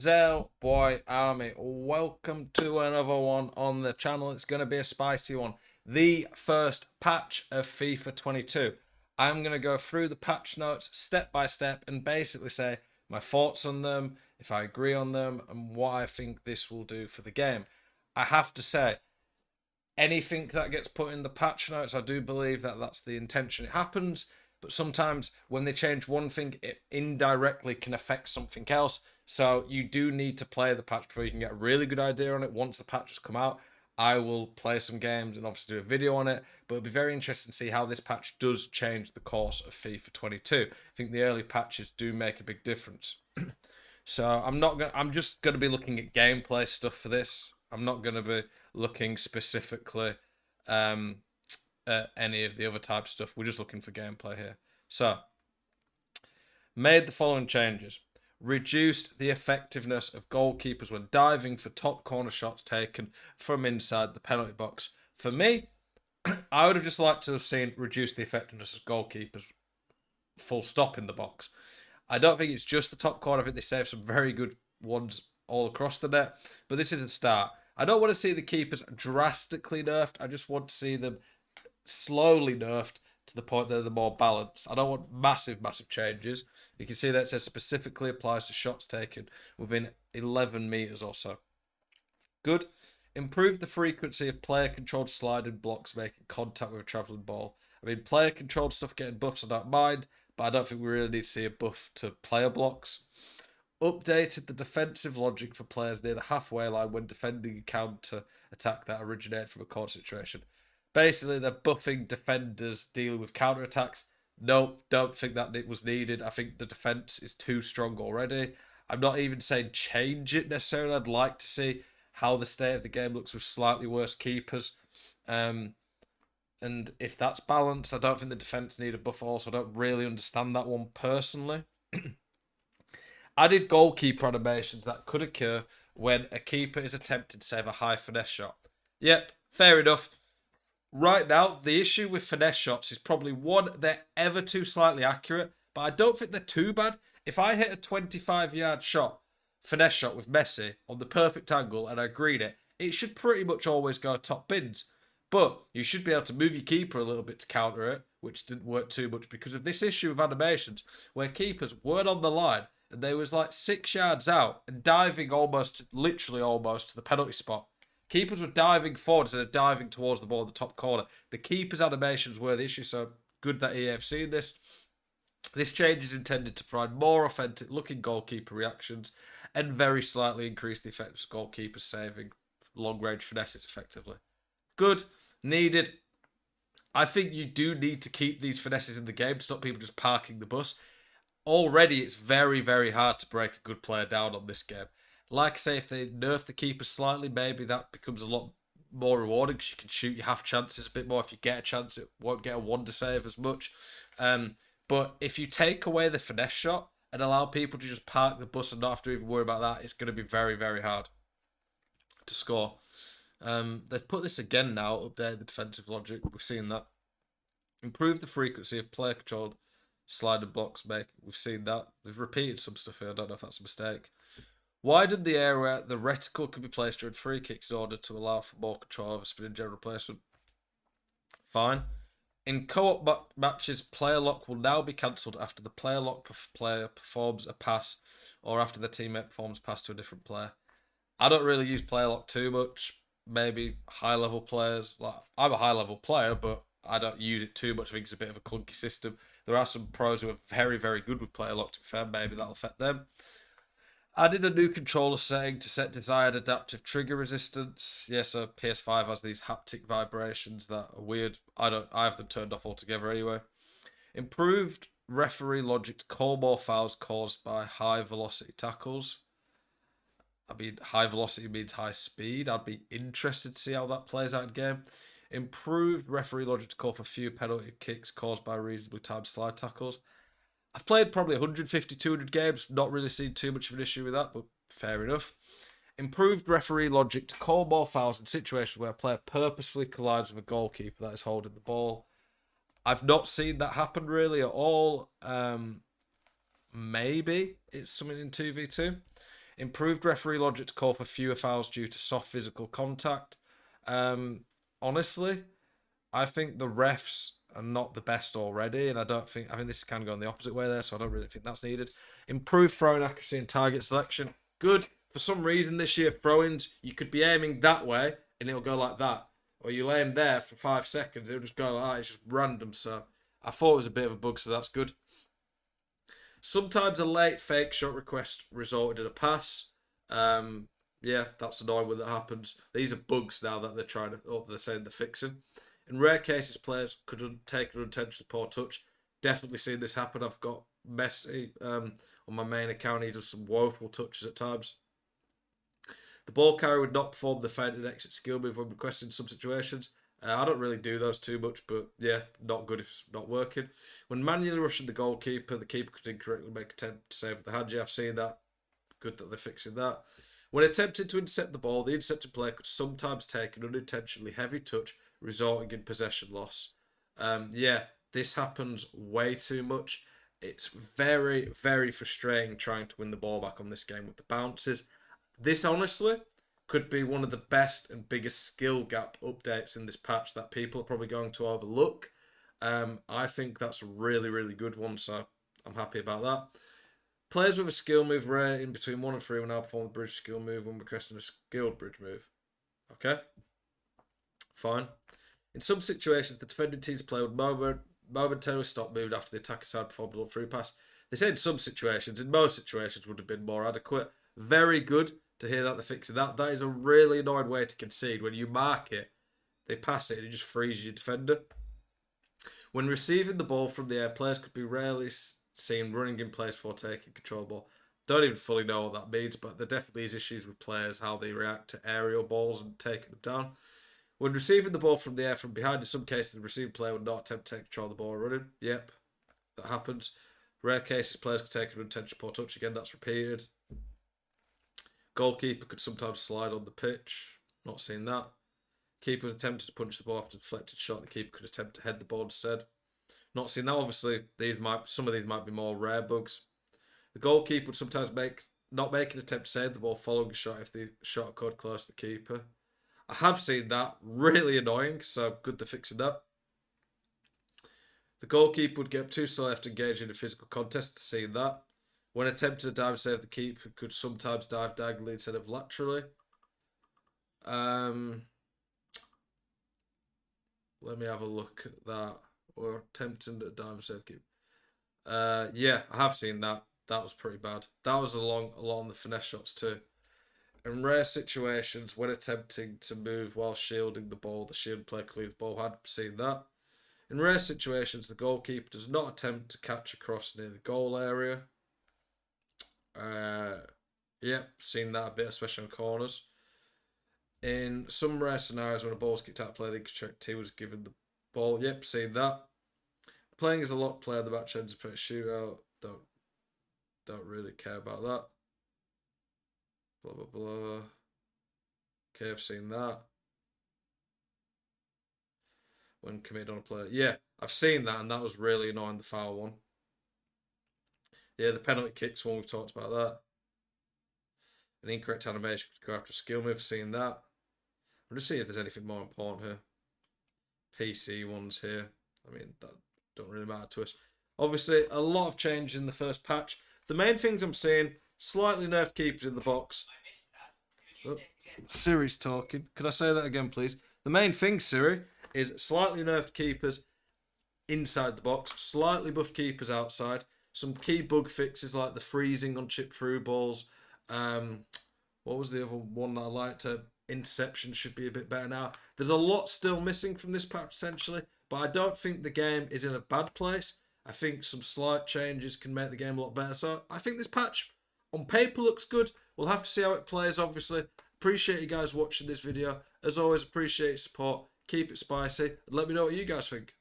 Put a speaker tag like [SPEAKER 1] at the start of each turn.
[SPEAKER 1] Zell Boy Army, welcome to another one on the channel. It's going to be a spicy one. The first patch of FIFA 22. I'm going to go through the patch notes step by step and basically say my thoughts on them, if I agree on them, and what I think this will do for the game. I have to say, anything that gets put in the patch notes, I do believe that that's the intention. It happens, but sometimes when they change one thing, it indirectly can affect something else. So you do need to play the patch before you can get a really good idea on it. Once the patch has come out, I will play some games and obviously do a video on it. But it'll be very interesting to see how this patch does change the course of FIFA 22. I think the early patches do make a big difference. So I'm just gonna be looking at gameplay stuff for this. I'm not gonna be looking specifically um, at any of the other type stuff. We're just looking for gameplay here. So made the following changes. Reduced the effectiveness of goalkeepers when diving for top corner shots taken from inside the penalty box. For me, I would have just liked to have seen reduce the effectiveness of goalkeepers full stop in the box. I don't think it's just the top corner. I think they save some very good ones all across the net. But this is a start. I don't want to see the keepers drastically nerfed. I just want to see them slowly nerfed to the point that they're more balanced. I don't want massive, massive changes. You can see that it says specifically applies to shots taken within 11 meters or so. Good. Improve the frequency of player-controlled sliding blocks making contact with a travelling ball. I mean, player-controlled stuff getting buffs I don't mind, but I don't think we really need to see a buff to player blocks. Updated the defensive logic for players near the halfway line when defending a counter attack that originated from a corner situation. Basically, they're buffing defenders dealing with counter attacks. Nope, don't think that it was needed. I think the defense is too strong already. I'm not even saying change it necessarily. I'd like to see how the state of the game looks with slightly worse keepers. And if that's balanced, I don't think the defense need a buff also. I don't really understand that one personally. Added goalkeeper animations that could occur when a keeper is attempting to save a high finesse shot. Yep, fair enough. Right now, the issue with finesse shots is probably one, they're ever too slightly accurate, but I don't think they're too bad. If I hit a 25-yard shot, finesse shot with Messi on the perfect angle and I green it, it should pretty much always go top bins. But you should be able to move your keeper a little bit to counter it, which didn't work too much because of this issue of animations where keepers weren't on the line and they was like 6 yards out and diving almost, literally almost to the penalty spot. Keepers were diving forward instead of diving towards the ball in the top corner. The keeper's animations were the issue, so good that EA have seen this. This change is intended to provide more authentic looking goalkeeper reactions and very slightly increase the effectiveness of goalkeepers saving long range finesses effectively. Good, needed. I think you do need to keep these finesses in the game to stop people just parking the bus. Already, it's very, very hard to break a good player down on this game. Like I say, if they nerf the keeper slightly, maybe that becomes a lot more rewarding because you can shoot your half chances a bit more. If you get a chance, it won't get a wonder save as much. But if you take away the finesse shot and allow people to just park the bus and not have to even worry about that, it's going to be very, very hard to score. They've put this again now, update the defensive logic. We've seen that. Improve the frequency of player controlled sliding blocks make. We've seen that. They've repeated some stuff here. I don't know if that's a mistake. Widen the area the reticle can be placed during free kicks in order to allow for more control over spin and general placement. Fine. In co-op matches, player lock will now be cancelled after the player lock player performs a pass or after the teammate performs a pass to a different player. I don't really use player lock too much. Maybe high level players. Like I'm a high level player, but I don't use it too much. I think it's a bit of a clunky system. There are some pros who are very, very good with player lock. To be fair, maybe that'll affect them. Added a new controller setting to set desired adaptive trigger resistance. Yes, so PS5 has these haptic vibrations that are weird. I have them turned off altogether anyway. Improved referee logic to call more fouls caused by high velocity tackles. I mean, high velocity means high speed. I'd be interested to see how that plays out in game. Improved referee logic to call for few penalty kicks caused by reasonably timed slide tackles. I've played probably 150, 200 games, not really seen too much of an issue with that, but fair enough. Improved referee logic to call more fouls in situations where a player purposefully collides with a goalkeeper that is holding the ball. I've not seen that happen really at all. Maybe it's something in 2v2. Improved referee logic to call for fewer fouls due to soft physical contact. Honestly, I think the refs are not the best already, and I think this is kind of going the opposite way there, so I don't really think that's needed. Improved throwing accuracy and target selection. Good. For some reason this year, throw-ins, you could be aiming that way, and it'll go like that. Or you aim there for 5 seconds, it'll just go like that. It's just random, so I thought it was a bit of a bug, so that's good. Sometimes a late fake shot request resulted in a pass. Yeah, that's annoying when that happens. These are bugs now that they're saying they're fixing. In rare cases, players could take an unintentionally poor touch. Definitely seen this happen. I've got Messi on my main account. He does some woeful touches at times. The ball carrier would not perform the feint and exit skill move when requested in some situations. I don't really do those too much, but yeah, not good if it's not working. When manually rushing the goalkeeper, the keeper could incorrectly make an attempt to save with the hand. Yeah, I've seen that. Good that they're fixing that. When attempting to intercept the ball, the intercepted player could sometimes take an unintentionally heavy touch, resulting in possession loss. Yeah, this happens way too much. It's very, very frustrating trying to win the ball back on this game with the bounces. This honestly could be one of the best and biggest skill gap updates in this patch that people are probably going to overlook. I think that's a really, really good one, so I'm happy about that. Players with a skill move rating between 1 and 3 will now perform the bridge skill move when requesting a skilled bridge move. Okay, fine. In some situations, the defending team's player would momentarily stop moving after the attacking side performed a through pass. They say in some situations, in most situations would have been more adequate. Very good to hear that they're fixing that. That is a really annoying way to concede. When you mark it, they pass it and it just frees your defender. When receiving the ball from the air, players could be rarely seen running in place before taking control of the ball. Don't even fully know what that means, but there definitely is issues with players, how they react to aerial balls and taking them down. When receiving the ball from the air from behind, in some cases, the receiving player would not attempt to take control of the ball running. Yep, that happens. Rare cases, players could take an unintentional poor touch. Again, that's repeated. Goalkeeper could sometimes slide on the pitch. Not seen that. Keeper was attempted to punch the ball after a deflected shot. The keeper could attempt to head the ball instead. Not seen that. Obviously, some of these might be more rare bugs. The goalkeeper would sometimes not make an attempt to save the ball following a shot if the shot occurred close to the keeper. I have seen that. Really annoying, so good they're fixing that. The goalkeeper would get too slow after engaging in a physical contest. See that. When attempting to dive save, the keeper could sometimes dive diagonally instead of laterally. Let me have a look at that. Or attempting to dive save keeper. Yeah, I have seen that. That was pretty bad. That was along the finesse shots too. In rare situations, when attempting to move while shielding the ball, the shield player could leave the ball. I'd seen that. In rare situations, the goalkeeper does not attempt to catch a cross near the goal area. Yep, seen that a bit, especially on corners. In some rare scenarios, when a ball's kicked out of play, the team was given the ball. Yep, seen that. Playing as a lock player, the match ends up a shootout. Don't really care about that. Blah blah blah. Okay, I've seen that. When committed on a player, yeah, I've seen that, and that was really annoying. The foul one. Yeah, the penalty kicks one. We've talked about that. An incorrect animation could go after a skill move. Seeing that. I'm just seeing if there's anything more important here. PC ones here. I mean, that don't really matter to us. Obviously, a lot of change in the first patch. The main things I'm seeing, slightly nerfed keepers in the box. Oh, Siri's talking. Could I say that again, please? The main thing, Siri, is slightly nerfed keepers inside the box, slightly buffed keepers outside. Some key bug fixes like the freezing on chip through balls. What was the other one that I liked? Interception should be a bit better now. There's a lot still missing from this patch potentially, but I don't think the game is in a bad place. I think some slight changes can make the game a lot better. So I think this patch on paper looks good. We'll have to see how it plays, obviously. Appreciate you guys watching this video. As always, appreciate your support. Keep it spicy. And let me know what you guys think.